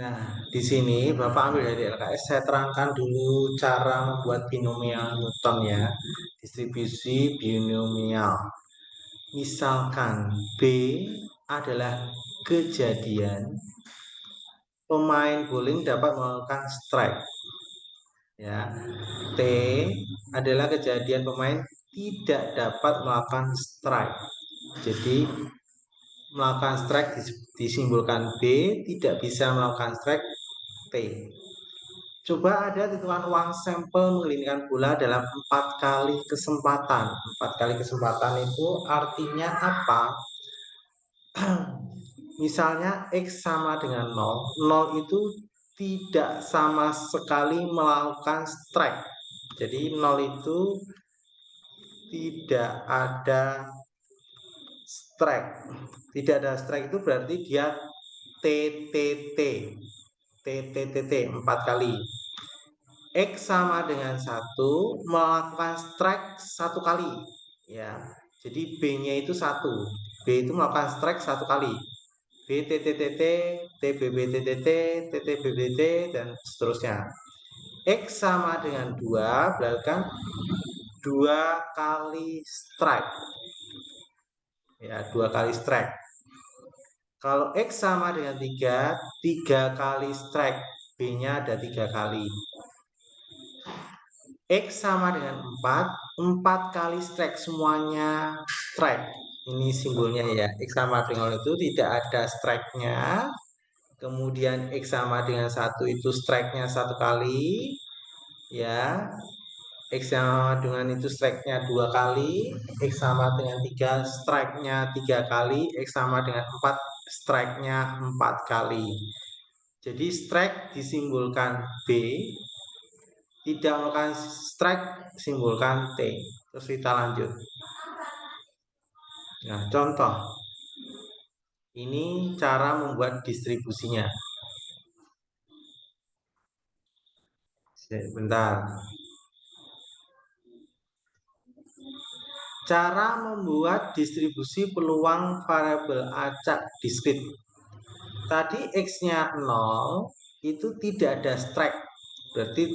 Nah, di sini Bapak ambil dari LKS, saya terangkan dulu cara membuat binomial Newton ya. Distribusi binomial. Misalkan B adalah kejadian pemain bowling dapat melakukan strike. Ya, T adalah kejadian pemain tidak dapat melakukan strike. Jadi melakukan strike disimbolkan B, tidak bisa melakukan strike T. Coba ada hitungan uang sampel mengelilingkan bola dalam 4 kali kesempatan. 4 kali kesempatan itu artinya apa? Misalnya X sama dengan 0. 0 itu tidak sama sekali melakukan strike. Jadi 0 itu tidak ada strike. Tidak ada strike itu berarti dia TTT. TTTT 4 kali. X sama dengan 1 melakukan strike 1 kali. Ya. Jadi B-nya itu 1. B itu melakukan strike 1 kali. BTTTT, TBBTTT, TTBBT, dan seterusnya. X sama dengan 2 berarti kan 2 kali strike. Ya, 2 kali strike. Kalau X sama dengan 3, 3 kali strike. B-nya ada 3 kali. X sama dengan 4, 4 kali strike, semuanya strike. Ini simbolnya ya, X sama dengan itu tidak ada strike-nya. Kemudian X sama dengan 1 itu strike-nya 1 kali. Ya, X sama dengan itu strike-nya 2 kali. X sama dengan 3 strike-nya 3 kali. X sama dengan 4 strike-nya 4 kali. Jadi strike disimbolkan B, tidak melakukan strike simbolkan T. Terus kita lanjut. Nah, contoh. Ini cara membuat distribusinya. Sebentar. Cara membuat distribusi peluang variabel acak diskrit. Tadi X-nya 0, itu tidak ada strike. Berarti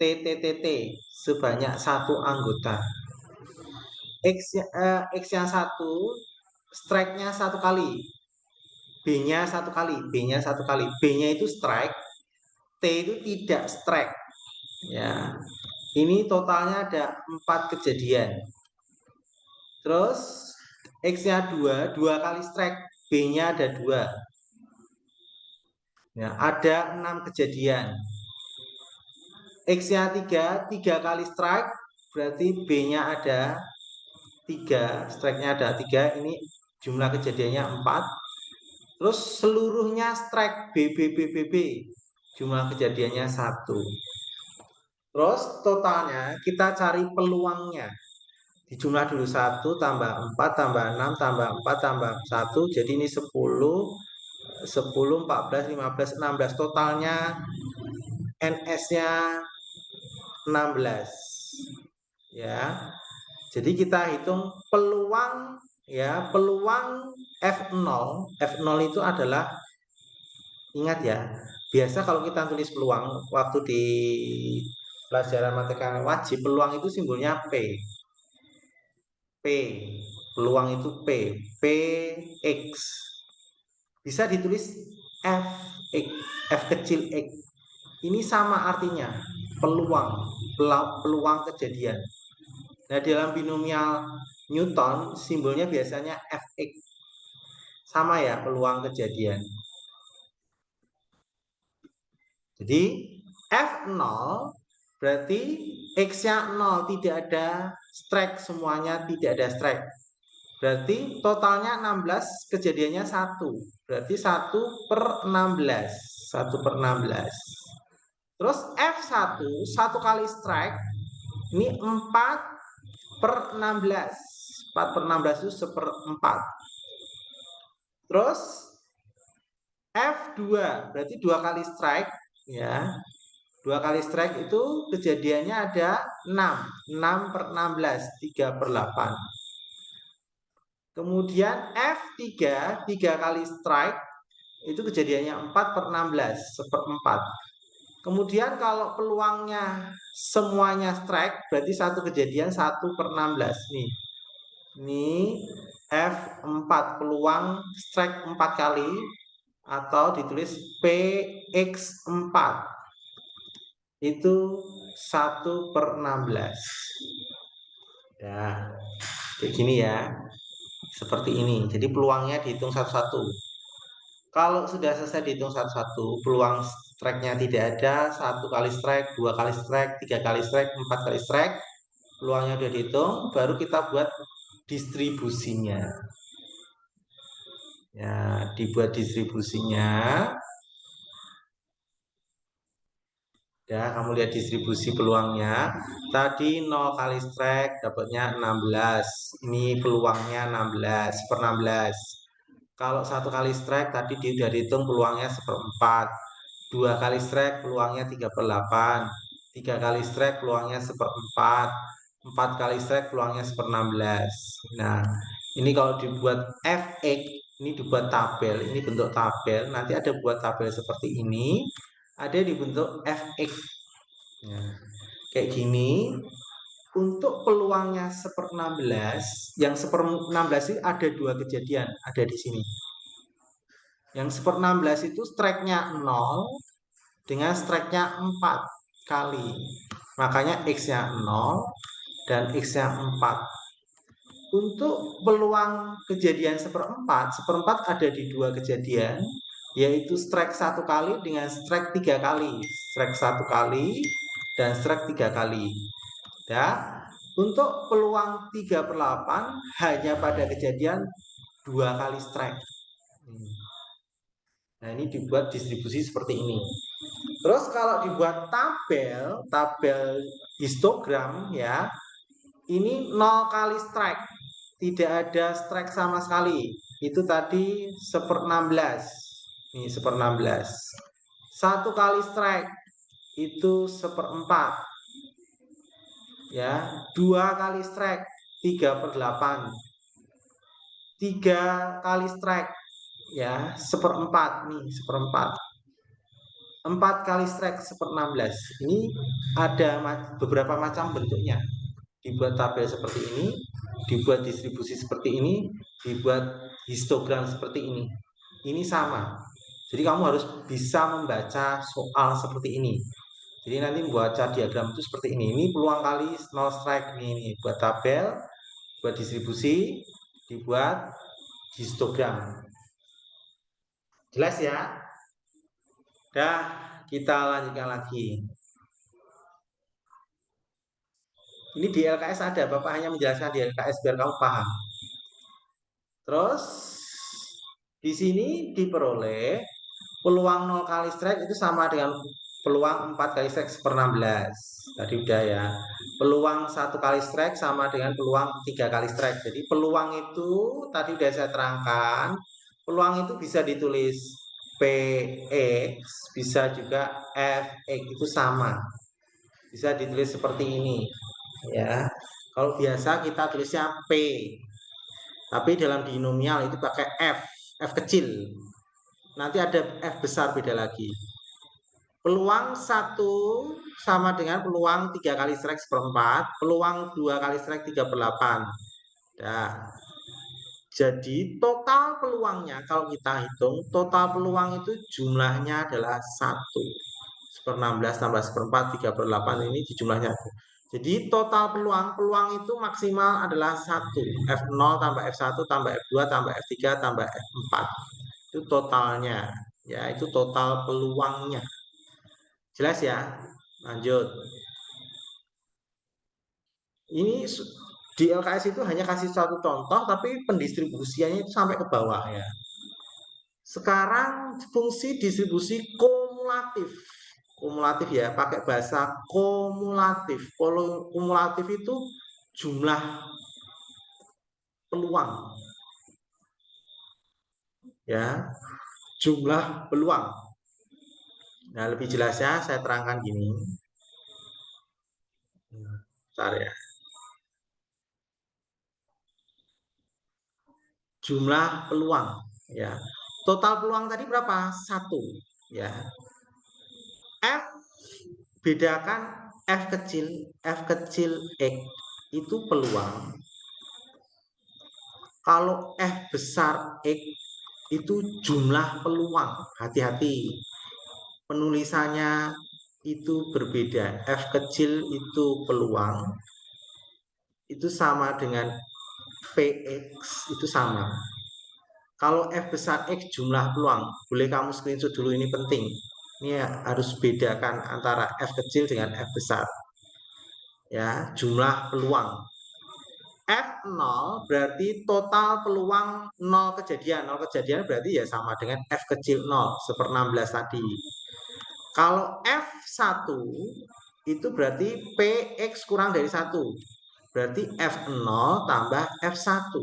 TTTT sebanyak 1 anggota. X-nya 1, strike-nya 1 kali. B-nya 1 kali. B-nya 1 kali. B-nya itu strike. T itu tidak strike. Ya. Ini totalnya ada 4 kejadian. Terus X-nya 2, 2 kali strike. B-nya ada 2. Ya, ada 6 kejadian. X-nya 3, 3 kali strike, berarti B-nya ada 3, strike-nya ada 3, ini jumlah kejadiannya 4. Terus seluruhnya strike B, jumlah kejadiannya 1. Terus totalnya kita cari peluangnya. Dijumlah dulu 1 tambah 4 tambah 6 tambah 4 tambah 1, jadi ini 10, 10, 14, 15, 16, totalnya NS-nya 16. Ya. Jadi kita hitung peluang ya, peluang F0. F0 itu adalah, ingat ya, biasa kalau kita tulis peluang waktu di pelajaran matematika wajib, peluang itu simbolnya P. P, peluang itu P, PX. Bisa ditulis F, X, F kecil X. Ini sama artinya, peluang, peluang kejadian. Nah, dalam binomial Newton, simbolnya biasanya Fx. Sama ya, peluang kejadian. Jadi, F0 berarti X-nya 0, tidak ada strike, semuanya tidak ada strike. Berarti totalnya 16, kejadiannya 1. Berarti 1/16. 1/16. Terus F1, 1 kali strike, ini 4/16. 4/16 itu 1/4. Terus F2 berarti 2 kali strike ya. 2 kali strike itu kejadiannya ada 6. 6/16, 3/8. Kemudian F3, 3 kali strike, itu kejadiannya 4/16, seperempat. Kemudian kalau peluangnya semuanya strike, berarti satu kejadian 1/16 nih. Ini F4, peluang strike 4 kali, atau ditulis PX4. Itu 1/16. Ya, kayak gini ya. Seperti ini. Jadi peluangnya dihitung satu-satu. Kalau sudah selesai dihitung satu-satu, peluang strike-nya tidak ada, 1 kali strike, 2 kali strike, 3 kali strike, 4 kali strike, peluangnya sudah dihitung, baru kita buat distribusinya. Ya, dibuat distribusinya. Ya, kamu lihat distribusi peluangnya. Tadi 0 kali strike dapatnya 16. Ini peluangnya 16/16. Kalau 1 kali strike tadi dia sudah dihitung peluangnya 1/4. 2 kali strike peluangnya 3/8. 3 kali strike peluangnya 1/4. 4 kali strike peluangnya 1/16. Nah, ini kalau dibuat fx, ini dibuat tabel, ini bentuk tabel. Nanti ada buat tabel seperti ini, ada dibentuk fx. Nah, kayak gini. Untuk peluangnya 1/16, yang 1/16 itu ada 2 kejadian, ada di sini. Yang 1/16 itu strike-nya 0 dengan strike-nya 4 kali. Makanya X-nya 0 dan X-nya 4. Untuk peluang kejadian 1/4 ada di 2 kejadian, yaitu strike 1 kali dengan strike 3 kali. Strike 1 kali dan strike 3 kali. Ya. Untuk peluang 3/8 hanya pada kejadian 2 kali strike. Nah, ini dibuat distribusi seperti ini. Terus kalau dibuat tabel histogram ya, ini 0 kali strike, tidak ada strike sama sekali. Itu tadi 1/16. Ini 1/16. 1 kali strike itu 1/4. Ya, 2 kali strike 3/8. 3 kali strike ya 1/4 nih, 1/4. 4 kali strike 1/16. Ini ada beberapa macam bentuknya. Dibuat tabel seperti ini, dibuat distribusi seperti ini, dibuat histogram seperti ini. Ini sama. Jadi kamu harus bisa membaca soal seperti ini. Jadi nanti membaca diagram itu seperti ini. Ini peluang kali 0 strike ini. Buat tabel, buat distribusi, dibuat histogram. Jelas ya? Dah, kita lanjutkan lagi. Ini di LKS ada, Bapak hanya menjelaskan di LKS biar kamu paham. Terus di sini diperoleh peluang 0 kali strike itu sama dengan peluang 4 kali strike 1/16. Tadi udah ya. Peluang 1 kali strike sama dengan peluang 3 kali strike. Jadi peluang itu tadi udah saya terangkan. Peluang itu bisa ditulis PX, bisa juga FX, itu sama. Bisa ditulis seperti ini ya. Kalau biasa kita tulisnya P, tapi dalam binomial itu pakai F kecil. Nanti ada F besar beda lagi. Peluang 1 sama dengan peluang 3 kali strike 1/4, peluang 2 kali strike 3/8. Nah, jadi total peluangnya kalau kita hitung, total peluang itu jumlahnya adalah 1. 1/16 tambah 1/4, 3/8 ini jumlahnya. Jadi total peluang itu maksimal adalah 1. F0 tambah F1 tambah F2 tambah F3 tambah F4. Itu totalnya. Ya, itu total peluangnya. Jelas ya? Lanjut. Ini di LKS itu hanya kasih satu contoh, tapi pendistribusiannya itu sampai ke bawah ya. Sekarang fungsi distribusi kumulatif. Kumulatif ya, pakai bahasa kumulatif. Kumulatif itu jumlah peluang. Ya, jumlah peluang. Nah, lebih jelasnya saya terangkan gini. Bentar ya. Jumlah peluang ya. Total peluang tadi berapa? 1. Ya. F, bedakan F kecil X itu peluang. Kalau F besar X itu jumlah peluang. Hati-hati. Penulisannya itu berbeda. F kecil itu peluang. Itu sama dengan Px itu sama. Kalau F besar X jumlah peluang, boleh kamu screenshot dulu, ini penting. Ini harus bedakan antara F kecil dengan F besar. Ya, jumlah peluang. F0 berarti total peluang 0 kejadian. 0 kejadian berarti ya sama dengan F kecil 0, 1/16 tadi. Kalau F1 itu berarti Px kurang dari 1. Berarti F0 tambah F1.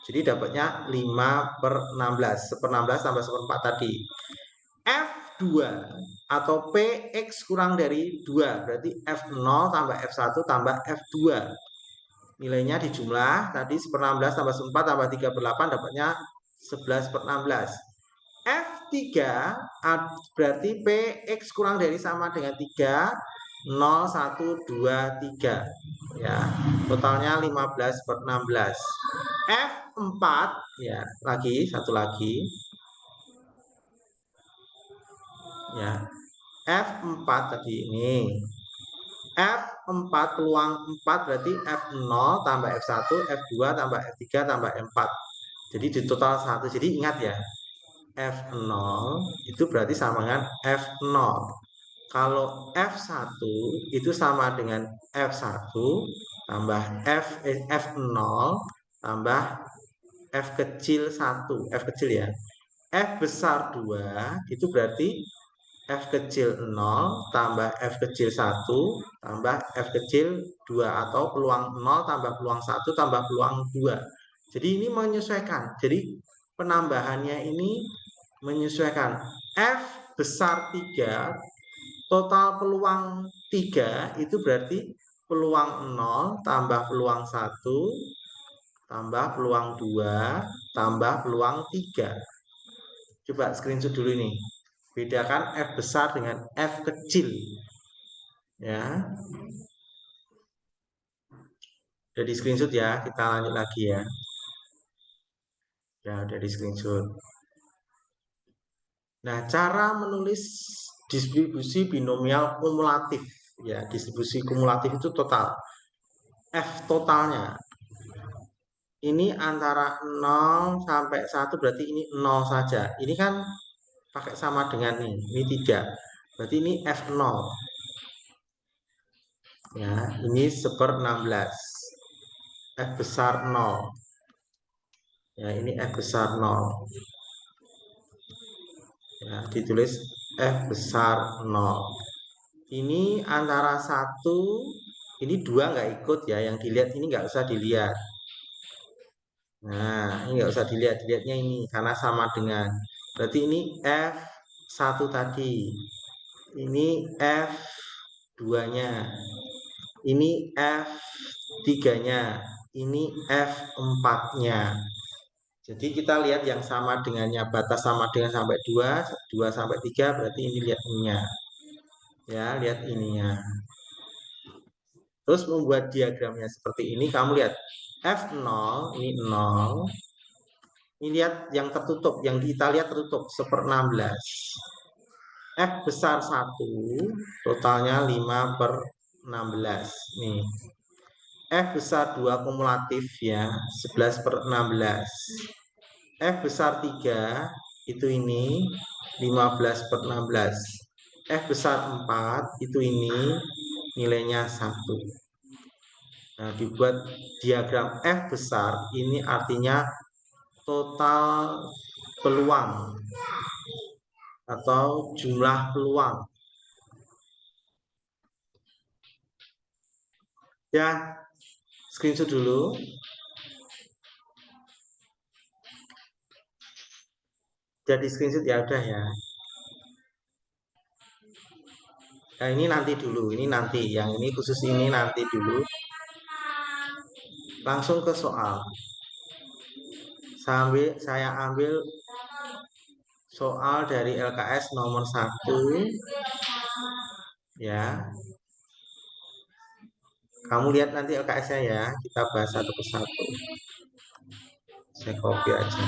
Jadi dapatnya 5/16. 1/16 tambah 1/4 tadi. F2 atau Px kurang dari 2. Berarti F0 tambah F1 tambah F2. Nilainya dijumlah. Tadi 1/16 tambah 1/4 tambah 3/8 dapatnya 11/16. F3 berarti Px kurang dari sama dengan 3. 0, 1, 2, 3. Ya, totalnya 15/16. F4 ya, satu lagi. Ya. F4 tadi ini. F4 peluang 4 berarti F0 tambah F1, F2 tambah F3 tambah F4. Jadi di total 1. Jadi ingat ya, F0 itu berarti sama dengan F0. Kalau F1 itu sama dengan F1 tambah F0 tambah F kecil 1, F kecil ya. F besar 2 itu berarti F kecil 0 tambah F kecil 1 tambah F kecil 2 atau peluang 0 tambah peluang 1 tambah peluang 2. Jadi ini menyesuaikan. Jadi penambahannya ini menyesuaikan. F besar 3 total peluang 3 itu berarti peluang 0 tambah peluang 1 tambah peluang 2 tambah peluang 3. Coba screenshot dulu ini. Bedakan F besar dengan F kecil. Ya. Udah di screenshot ya, kita lanjut lagi ya. Ya, udah di screenshot. Nah, cara menulis distribusi binomial kumulatif. Ya, distribusi kumulatif itu total. F totalnya. Ini antara 0 sampai 1 berarti ini 0 saja. Ini kan pakai sama dengan ini 3. Berarti ini F0. Ya, ini 1/16. F besar 0. Ya, ini F besar 0. Ya, ditulis F besar 0. Ini antara 1, ini 2 nggak ikut ya. Yang dilihat ini nggak usah dilihat. Nah, ini nggak usah dilihat. Dilihatnya ini karena sama dengan. Berarti ini F1 tadi. Ini F2-nya. Ini F3-nya. Ini F4-nya. Jadi kita lihat yang sama dengannya, batas sama dengan sampai 2, 2 sampai 3 berarti ini lihat ininya. Ya, lihat ininya. Terus membuat diagramnya seperti ini, kamu lihat F0 ini 0. Ini lihat yang tertutup, yang kita lihat tertutup 1/16. F besar 1 totalnya 5/16 nih. F besar 2 kumulatif ya 11/16. F besar 3 itu ini 15/16. F besar 4 itu ini nilainya 1. Nah, dibuat diagram F besar ini artinya total peluang atau jumlah peluang. Ya, screenshot dulu. Jadi screenshot ya udah ya. Nah, ini nanti dulu, ini nanti. Yang ini khusus ini nanti dulu. Langsung ke soal. Sambil saya ambil soal dari LKS nomor 1 ya. Kamu lihat nanti LKS-nya ya, kita bahas satu persatu. Saya copy aja.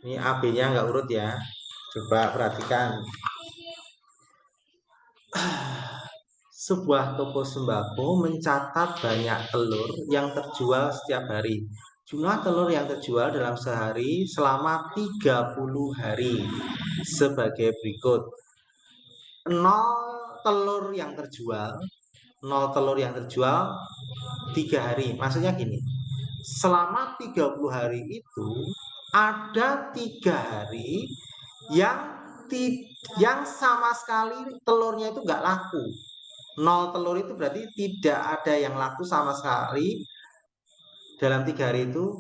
Ini AB-nya nggak urut ya. Coba perhatikan. Sebuah toko sembako mencatat banyak telur yang terjual setiap hari. Jumlah telur yang terjual dalam sehari selama 30 hari sebagai berikut. 0 telur yang terjual, 0 telur yang terjual 3 hari. Maksudnya gini, selama 30 hari itu ada 3 hari yang sama sekali telurnya itu nggak laku. 0 telur itu berarti tidak ada yang laku sama sekali dalam 3 hari itu.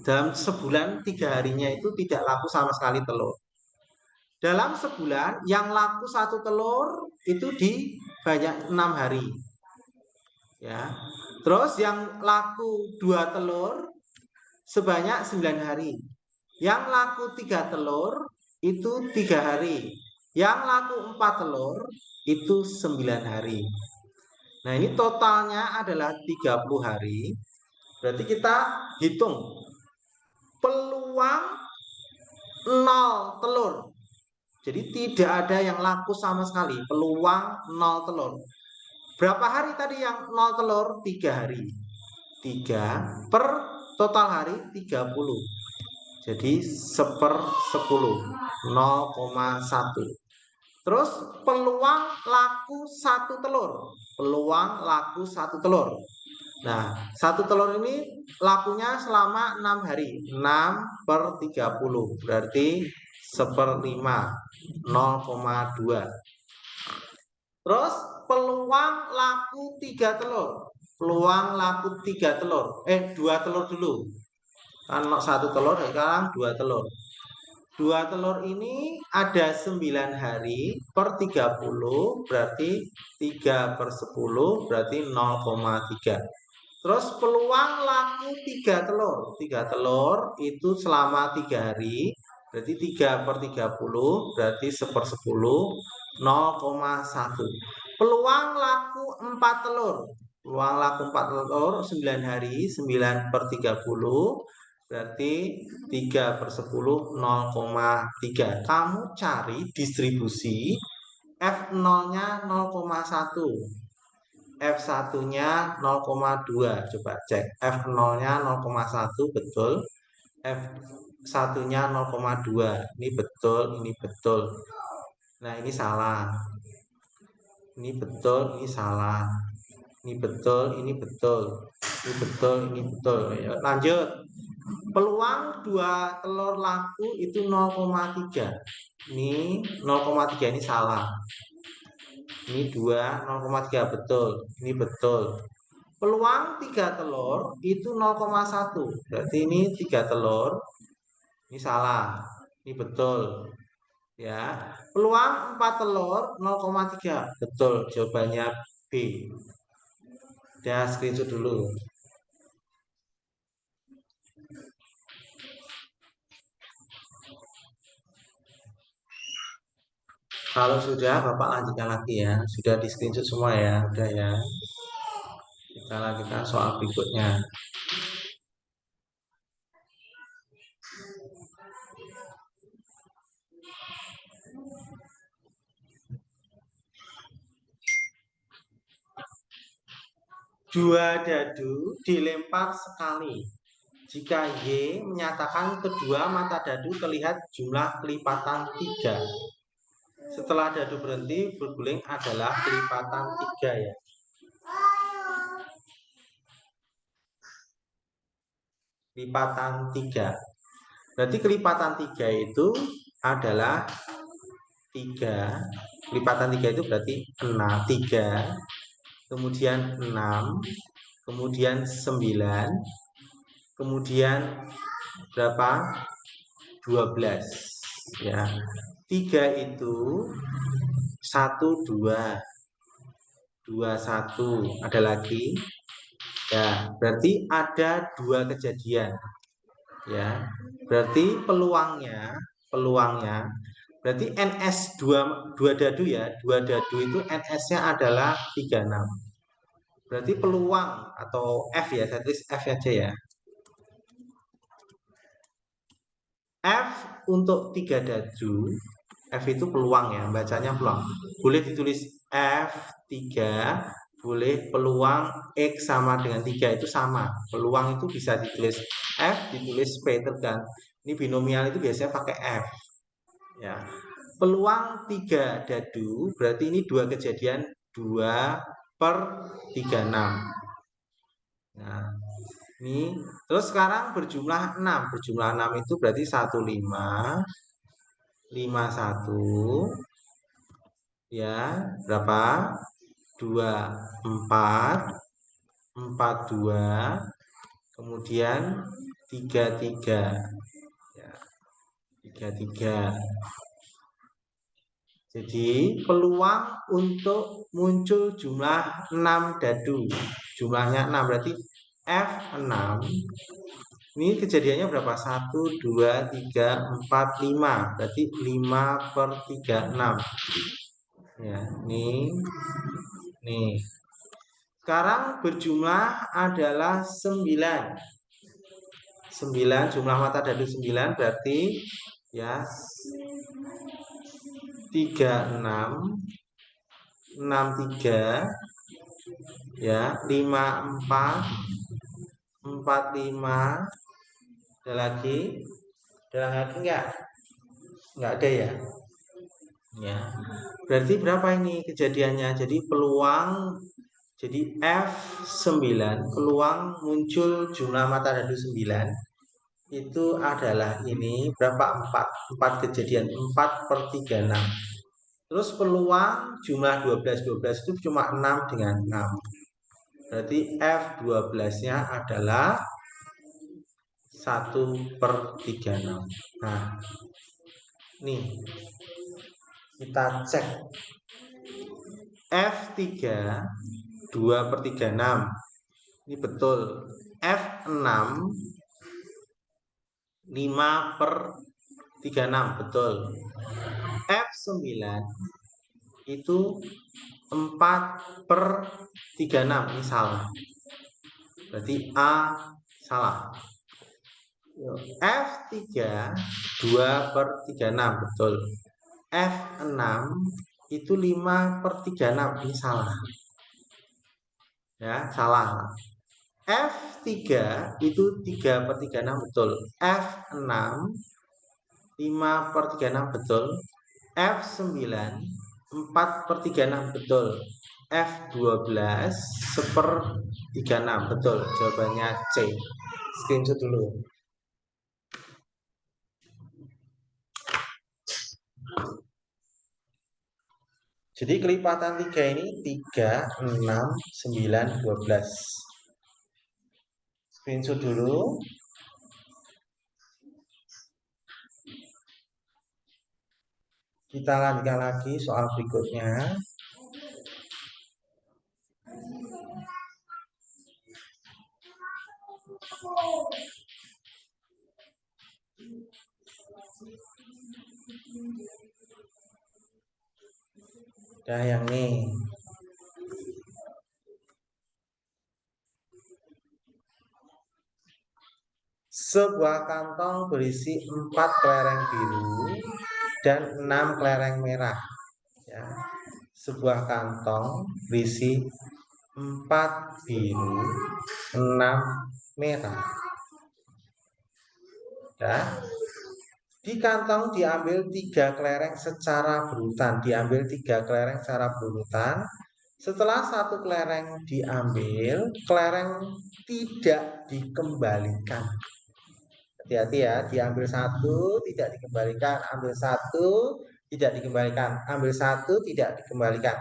Dalam sebulan 3 harinya itu tidak laku sama sekali telur. Dalam sebulan yang laku 1 telur itu di banyak 6 hari ya. Terus yang laku 2 telur sebanyak 9 hari. Yang laku 3 telur itu 3 hari. Yang laku 4 telur itu 9 hari. Nah, ini totalnya adalah 30 hari. Berarti kita hitung peluang 0 telur. Jadi tidak ada yang laku sama sekali. Peluang 0 telur. Berapa hari tadi yang 0 telur? 3 hari. 3 per total hari 30. Jadi 1/10. 0,1. Terus peluang laku 1 telur. Peluang laku 1 telur. Nah, 1 telur ini lakunya selama 6 hari. 6/30. Berarti 1/5. 0,2. Terus peluang laku 3 telur. Peluang laku 3 telur. 2 telur dulu. Kan 1 telur, sekarang 2 telur. 2 telur ini ada 9 hari per 30, berarti 3/10, berarti 0,3. Terus peluang laku 3 telur. 3 telur itu selama 3 hari, berarti 3/30, berarti 1/10, 0,1. Peluang laku 4 telur. Peluang laku 4 telur 9 hari, 9/30, berarti 3/10, 0,3. Kamu cari distribusi F0-nya 0,1. F1-nya 0,2. Coba cek. F0-nya 0,1 betul. F1-nya 0,2. Ini betul, ini betul. Nah, ini salah. Ini betul, ini salah. Ini betul, ini betul. Ini betul, ini betul. Lanjut. Peluang 2 telur laku itu 0,3. Ini 0,3, ini salah. Ini 2, 0,3 betul. Ini betul. Peluang 3 telur itu 0,1. Berarti ini 3 telur. Ini salah. Ini betul. Ya. Peluang 4 telur 0,3. Betul. Jawabannya B. Ya, screenshot dulu. Kalau sudah, Bapak lanjutkan lagi ya. Sudah di screenshot semua ya. Udah ya. Kita lanjutkan soal berikutnya. Dua dadu dilempar sekali. Jika Y menyatakan kedua mata dadu terlihat jumlah kelipatan 3. Setelah dadu berhenti berguling adalah kelipatan 3 ya. Kelipatan 3. Berarti kelipatan 3 itu adalah 3. Kelipatan 3 itu berarti 6, 3. Kemudian 6. Kemudian 9. Kemudian berapa? 12 ya. 3 itu 1, 2, 2, 1. Ada lagi Ya, berarti ada dua kejadian. Ya, berarti peluangnya berarti NS 2 dadu ya, 2 dadu itu NS-nya adalah 36. Berarti peluang atau F ya, saya tulis F aja ya. F untuk 3 dadu, F itu peluang ya, bacanya peluang. Boleh ditulis F3, boleh peluang X sama dengan 3 itu sama. Peluang itu bisa ditulis F, ditulis P, tergantung. Ini binomial itu biasanya pakai F. Ya. Peluang 3 dadu, berarti ini dua kejadian 2/36. Nah, ini terus sekarang berjumlah 6. Berjumlah 6 itu berarti 15, 51, ya, berapa? 24, 42, kemudian 33. Ya, 33. Jadi peluang untuk muncul jumlah 6 dadu. Jumlahnya 6 berarti F6. Ini kejadiannya berapa? 1, 2, 3, 4, 5. Berarti 5/36. Ya, nih. Sekarang berjumlah adalah 9. 9 jumlah mata dadu 9 berarti ya 36, 63, ya 54, 45. Ada lagi? Ada lagi enggak? Enggak ada ya. Ya. Berarti berapa ini kejadiannya? Jadi peluang, jadi F9 peluang muncul jumlah mata dadu 9 itu adalah ini berapa? 4 kejadian, 4/36. Terus peluang jumlah 12 itu cuma 6 dengan 6. Berarti F12-nya adalah 1/36. Nah, nih kita cek F3 2/36. Ini betul. F6 5/36 betul. F9 itu 4/36. Ini salah. Berarti A salah. F3 2/36 betul. F6 itu 5/36. Ini salah. Ya, salah. F3 itu 3/36 betul. F6 5/36 betul. F9 4/36 betul. F12 1/36 betul. Jawabannya C. Screenshot dulu. Jadi kelipatan 3 ini 3, 6, 9, 12. Screenshot dulu. Kita lanjutkan lagi soal berikutnya. Nah, yang nih. Sebuah kantong berisi 4 kelereng biru dan 6 kelereng merah. Ya. Sebuah kantong berisi 4 biru, 6 merah. Ya. Di kantong diambil 3 kelereng secara berurutan. Diambil 3 kelereng secara berurutan. Setelah 1 kelereng diambil, kelereng tidak dikembalikan. Hati-hati ya, diambil 1 tidak dikembalikan, ambil 1 tidak dikembalikan, ambil 1 tidak dikembalikan.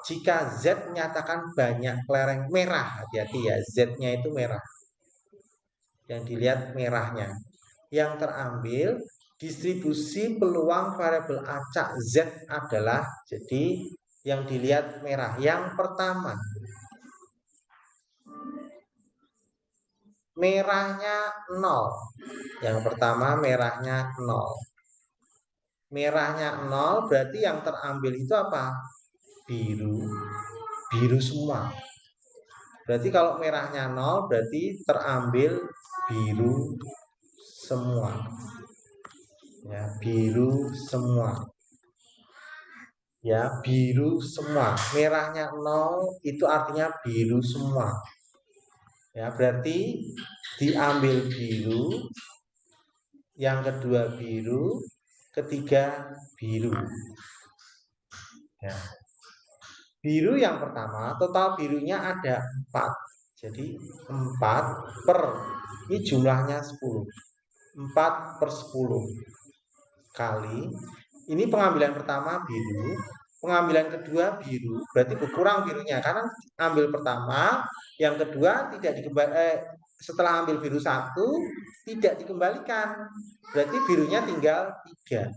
Jika Z menyatakan banyak kelereng merah, hati-hati ya, Z-nya itu merah. Yang dilihat merahnya. Yang terambil distribusi peluang variabel acak Z adalah, jadi yang dilihat merah. Yang pertama, merahnya 0. Yang pertama merahnya 0. Merahnya 0 berarti yang terambil itu apa? Biru. Biru semua. Berarti kalau merahnya 0 berarti terambil biru semua. Ya, biru semua. Ya, biru semua. Merahnya 0 itu artinya biru semua. Ya, berarti diambil biru, yang kedua biru, ketiga biru. Ya. Biru yang pertama, total birunya ada 4. Jadi 4 per, ini jumlahnya 10. 4 per 10 kali, ini pengambilan pertama biru, pengambilan kedua biru, berarti berkurang birunya karena ambil pertama, yang kedua tidak dikembalikan, setelah ambil biru 1 tidak dikembalikan, berarti birunya tinggal 3.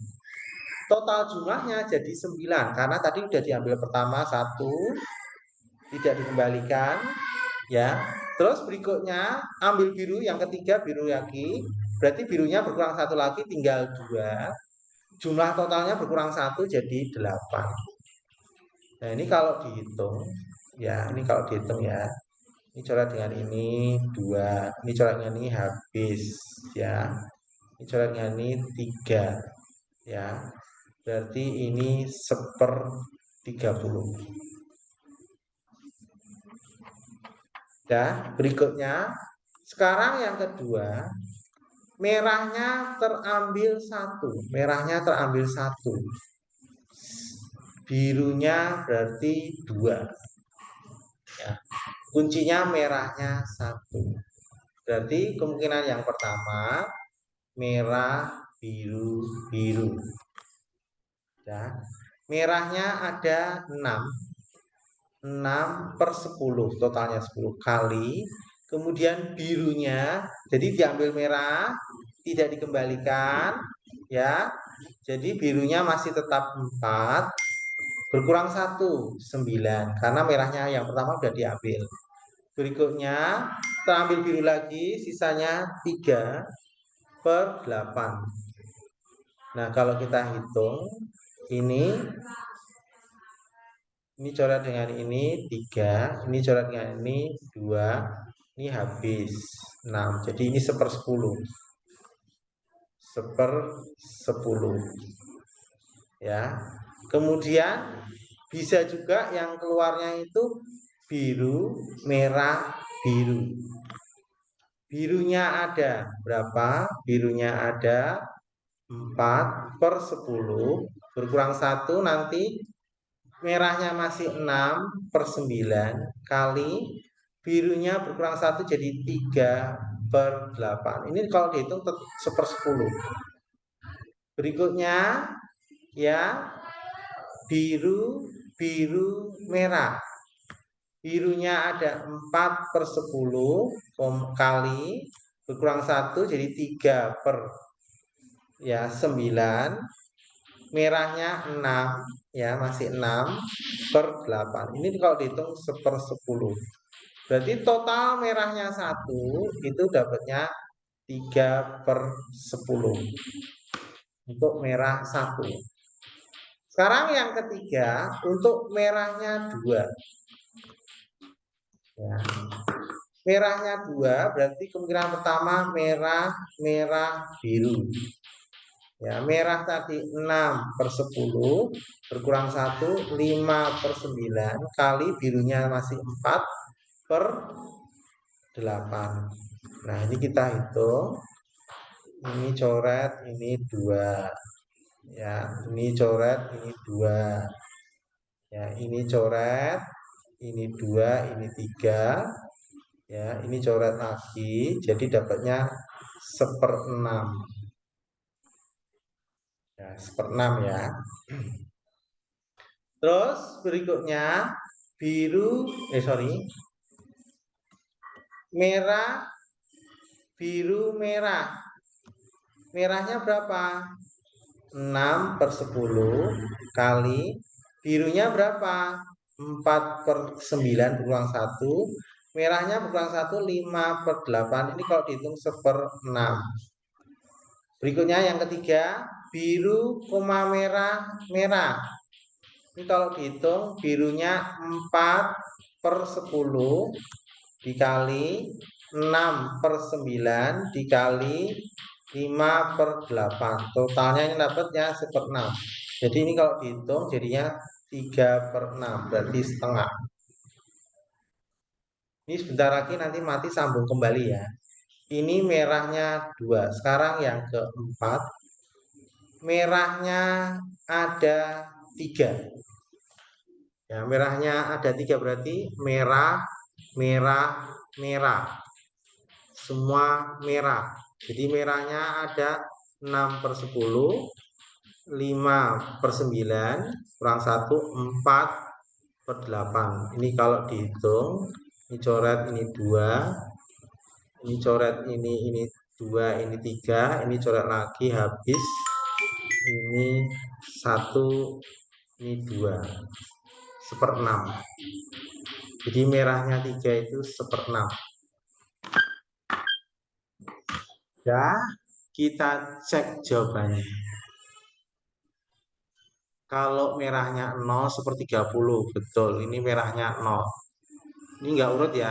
Total jumlahnya jadi 9 karena tadi sudah diambil pertama 1 tidak dikembalikan, ya. Terus berikutnya ambil biru yang ketiga biru lagi, berarti birunya berkurang 1 lagi tinggal 2. Jumlah totalnya berkurang 1 jadi 8. Nah, ini kalau dihitung ya, ini kalau dihitung ya. Ini coret dengan ini 2, ini coret dengan ini habis ya. Ini coret dengan ini 3 ya. Berarti ini 1/30. Ya, berikutnya sekarang yang kedua, merahnya terambil 1. Merahnya terambil 1. Birunya berarti 2. Ya. Kuncinya merahnya 1. Berarti kemungkinan yang pertama merah, biru, biru. Ya. Merahnya ada 6. 6 per 10, totalnya 10 kali. Kemudian birunya, jadi diambil merah, tidak dikembalikan. Ya, jadi birunya masih tetap 4. Berkurang 1, 9. Karena merahnya yang pertama sudah diambil. Berikutnya, terambil biru lagi, sisanya 3 per 8. Nah, kalau kita hitung, ini coret dengan ini 3, ini coret dengan ini 2, ini habis 6. Jadi ini 1/10. 1/10. Ya. Kemudian bisa juga yang keluarnya itu biru, merah, biru. Birunya ada berapa? Birunya ada 4 per 10. Berkurang 1 nanti merahnya masih 6 per 9 kali birunya berkurang 1 jadi 3 per 8. Ini kalau dihitung 1/10. Berikutnya ya, biru, biru, merah. Birunya ada 4 per 10 kali berkurang 1 jadi 3 per ya 9. Merahnya 6 ya, masih 6 per 8. Ini kalau dihitung 1/10. Berarti total merahnya 1 itu dapatnya 3 per 10 untuk merah 1. Sekarang yang ketiga untuk merahnya 2. Ya. Merahnya 2 berarti kemungkinan pertama merah, merah, biru. Ya, merah tadi 6 per 10 berkurang 1, 5 per 9 kali birunya masih 4 per 8. Nah, ini kita hitung. Ini coret, ini 2. Ya, ini coret, ini 2. Ya, ini coret, ini 2, ini 3. Ya, ini coret lagi, jadi dapatnya 1/6. Ya, 1/6 ya. Terus berikutnya biru, merah, biru, merah. Merahnya berapa? 6 per 10 kali birunya berapa? 4 per 9 kurang 1 merahnya berkurang 1, 5/8. Ini kalau dihitung 1/6. Berikutnya yang ketiga, biru, koma merah, merah. Ini kalau dihitung birunya 4/10 dikali 6/9 dikali 5/8. Totalnya ini dapatnya 1/6. Jadi ini kalau dihitung jadinya 3/6, berarti setengah. Ini sebentar lagi nanti mati sambung kembali ya. Ini merahnya 2. Sekarang yang keempat, merahnya ada 3. Ya, merahnya ada 3 berarti merah, merah, merah. Semua merah. Jadi merahnya ada 6/10, 5/9, kurang 1, 4/8. Ini kalau dihitung, ini coret ini 2, ini coret ini 2, ini 3, ini coret lagi habis, ini 1, ini 2, 1/6. Jadi merahnya 3 itu 1/6. Ya, kita cek jawabannya. Kalau merahnya 0 1/30, betul. Ini merahnya 0. Ini enggak urut ya.